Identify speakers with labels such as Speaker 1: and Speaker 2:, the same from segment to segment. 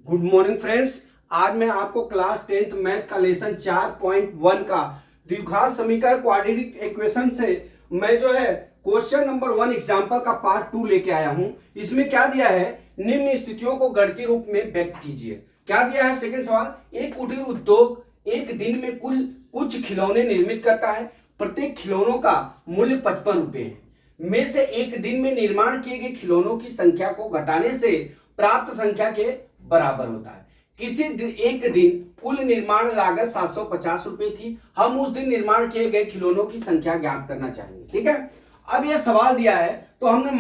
Speaker 1: Good morning friends. आज मैं आपको क्लास 10th मैथ का लेसन 4.1 का द्विघात समीकरण क्वाड्रेटिक इक्वेशन से मैं जो है क्वेश्चन नंबर 1 एग्जांपल का पार्ट 2 लेके आया हूं। इसमें क्या दिया है, निम्न स्थितियों को गणितीय रूप में व्यक्त कीजिए। क्या दिया है, सेकंड सवाल, एक कुटीर उद्योग एक दिन में कुल कुछ खिलौने निर्मित करता है। प्रत्येक खिलौनों का मूल्य 55 रुपए है। में से एक दिन में निर्माण किए गए खिलौनों की संख्या को घटाने से प्राप्त संख्या के बराबर होता है। किसी एक दिन कुल निर्माण लागत 750 रुपए थी। हम उस दिन निर्माण किए गए खिलौनों की संख्या ज्ञात करना चाहेंगे। ठीक है, अब यह सवाल दिया है तो हमने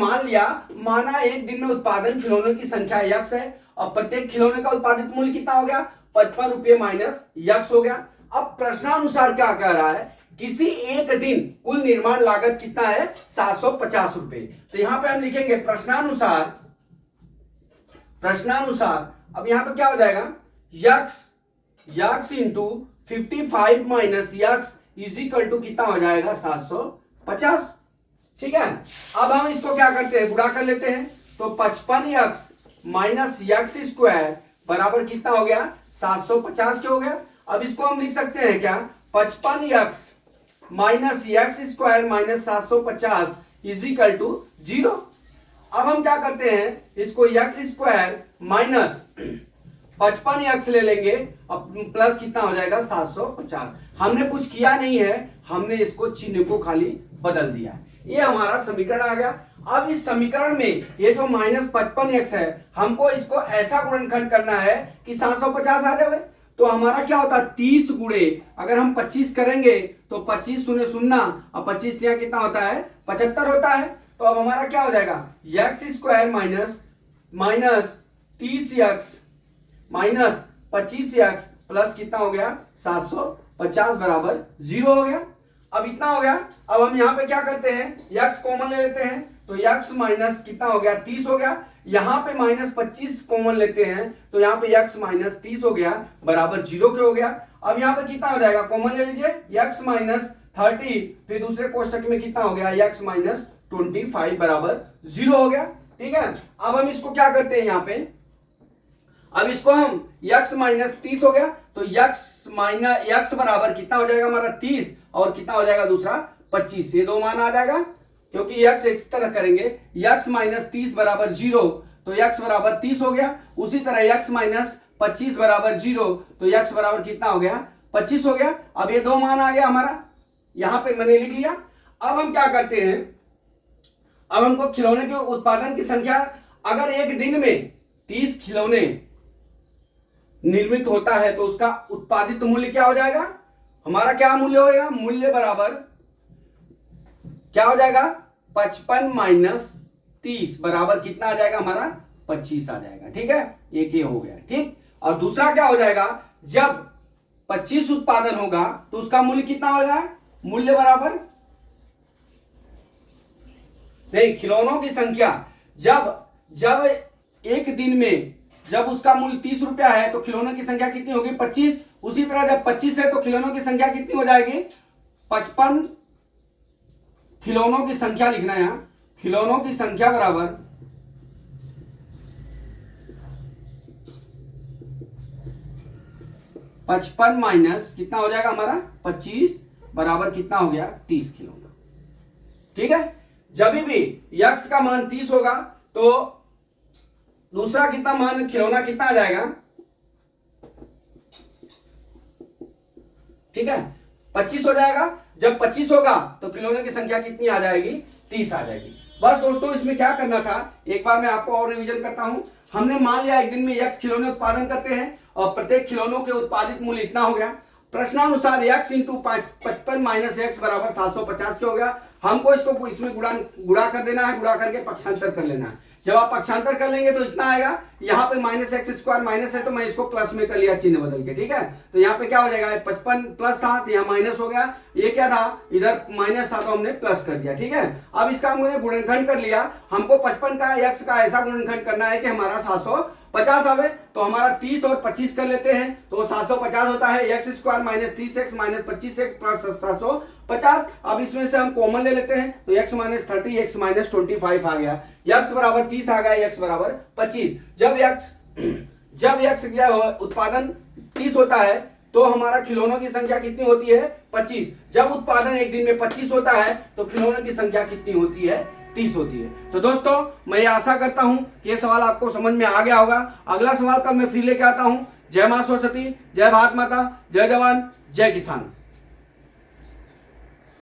Speaker 1: माना एक दिन में उत्पादन खिलौनों की संख्या यक्स है और प्रत्येक खिलौने का उत्पादित मूल्य कितना हो गया, 55 रुपये माइनस यक्स हो गया। अब प्रश्नानुसार क्या कह रहा है, किसी एक दिन कुल निर्माण लागत कितना है, 750 रुपए। तो यहां पे हम लिखेंगे प्रश्नानुसार। अब यहां पे क्या हो जाएगा, x into 55 minus x is equal to कितना हो जाएगा, 750। ठीक है, अब हम इसको क्या करते हैं, गुणा कर लेते हैं। तो 55 यक्स माइनस यक्स स्क्वायर बराबर कितना हो गया, 750 के हो गया। अब इसको हम लिख सकते हैं क्या, 55 x minus x square minus 750 is equal to 0। अब हम क्या करते हैं, इसको यक्स स्क्वायर माइनस 55 यक्स ले लेंगे, अब प्लस कितना हो जाएगा, 750। हमने कुछ किया नहीं है, हमने इसको चिन्ह को खाली बदल दिया है। ये हमारा समीकरण आ गया। अब इस समीकरण में ये जो माइनस 55 एक्स है, हमको इसको ऐसा गुणनखंड करना है कि 750 आ जाए। तो हमारा क्या होता है, 30 गुणे अगर हम 25 करेंगे तो 25 शून्य शून्य और 25 यहाँ कितना होता है, 75 होता है। तो अब हमारा क्या हो जाएगा, x square minus 30 x minus 25 x plus कितना हो गया, 750 बराबर 0 हो गया। अब इतना हो गया। अब हम यहाँ पे क्या करते हैं, यक्स कॉमन ले लेते हैं। तो यक्स माइनस कितना हो गया, 30 हो गया। यहाँ पे माइनस 25 कॉमन लेते हैं तो यहाँ पे यक्स माइनस 30 हो गया बराबर 0 के हो गया। अब यहाँ पे कितना हो जाएगा, कॉमन ले लीजिए, यक्स माइनस 30, फिर दूसरे कोष्टक में कितना हो गया, यक्स माइनस 25 बराबर 0 हो गया। ठीक है, अब हम इसको क्या करते हैं, यहाँ पे अब इसको हम यक्स माइनस 30 हो गया तो यक्स बराबर कितना हो जाएगा हमारा 30 और कितना हो जाएगा दूसरा 25। ये दो मान आ जाएगा क्योंकि यक्स इस तरह करेंगे, यक्स माइनस 30 बराबर 0 तो यक्स बराबर 30 हो गया। उसी तरह यक्स माइनस 25 बराबर 0 तो यक्स बराबर कितना हो गया, 25 हो गया। अब ये दो मान आ गया हमारा, यहां पे मैंने लिख लिया। अब हम क्या करते हैं, अब हमको खिलौने के उत्पादन की संख्या, अगर एक दिन में 30 खिलौने निर्मित होता है तो उसका उत्पादित मूल्य क्या हो जाएगा, हमारा क्या मूल्य होगा, मूल्य बराबर क्या हो जाएगा, 55 माइनस 30 बराबर कितना आ जाएगा हमारा, 25 आ जाएगा। ठीक है, एक ये हो गया। ठीक, और दूसरा क्या हो जाएगा, जब 25 उत्पादन होगा तो उसका मूल्य कितना होगा, मूल्य बराबर नहीं, खिलौनों की संख्या जब एक दिन में जब उसका मूल्य 30 रुपया है तो खिलौनों की संख्या कितनी होगी, 25। उसी तरह जब 25 है तो खिलौनों की संख्या कितनी हो जाएगी, 55। खिलौनों की संख्या लिखना है, खिलौनों की संख्या बराबर 55 माइनस कितना हो जाएगा हमारा 25 बराबर कितना हो गया, 30 खिलौना। ठीक है, जब भी यक्स का मान 30 होगा तो दूसरा कितना मान खिलौना कितना आ जाएगा, ठीक है 25 हो जाएगा। जब 25 होगा तो खिलौने की संख्या कितनी आ जाएगी, 30 आ जाएगी। बस दोस्तों, इसमें क्या करना था, एक बार मैं आपको और रिवीजन करता हूं। हमने मान लिया एक दिन में यक्स खिलौने उत्पादन करते हैं और प्रत्येक खिलौनों के उत्पादित मूल्य इतना हो गया। प्रश्नानुसार यक्स इंटू 55 माइनस एक्स बराबर 750 के हो गया। हमको इसको इसमें गुणा कर देना है, गुणा करके पक्षांतर कर लेना है। जब आप पक्षांतर कर लेंगे तो इतना आएगा, यहाँ पे माइनस एक्स स्क्वायर माइनस है तो मैं इसको प्लस में कर लिया चिन्ह बदल के। ठीक है, तो यहाँ पे क्या हो जाएगा, 55 प्लस था तो यहाँ माइनस हो गया, ये क्या था, इधर माइनस था तो हमने प्लस कर दिया। ठीक है, अब इसका हमने गुणनखंड कर लिया। हमको 55 का एक्स का ऐसा गुणनखंड करना है कि हमारा 750 आवे। तो हमारा 30 और 25 कर लेते हैं तो 750 होता है, x square minus 30 x minus 25 x plus 750। अब इसमें से हम कॉमन ले लेते हैं तो x माइनस 30 x माइनस 25 आ गया, x बराबर 30 आ गया, x बराबर 25। जब x जब x क्या उत्पादन 30 होता है तो हमारा खिलौनों की संख्या कितनी होती है 25। जब उत्पादन एक दिन में 25 होता है तो खिलौनों की संख्या कितनी होती है 30 होती है। तो दोस्तों मैं ये आशा करता हूं कि ये सवाल आपको समझ में आ गया होगा। अगला सवाल कल मैं फिर लेके आता हूं। जय मां सरस्वती, जय भारत माता, जय जवान, जय किसान।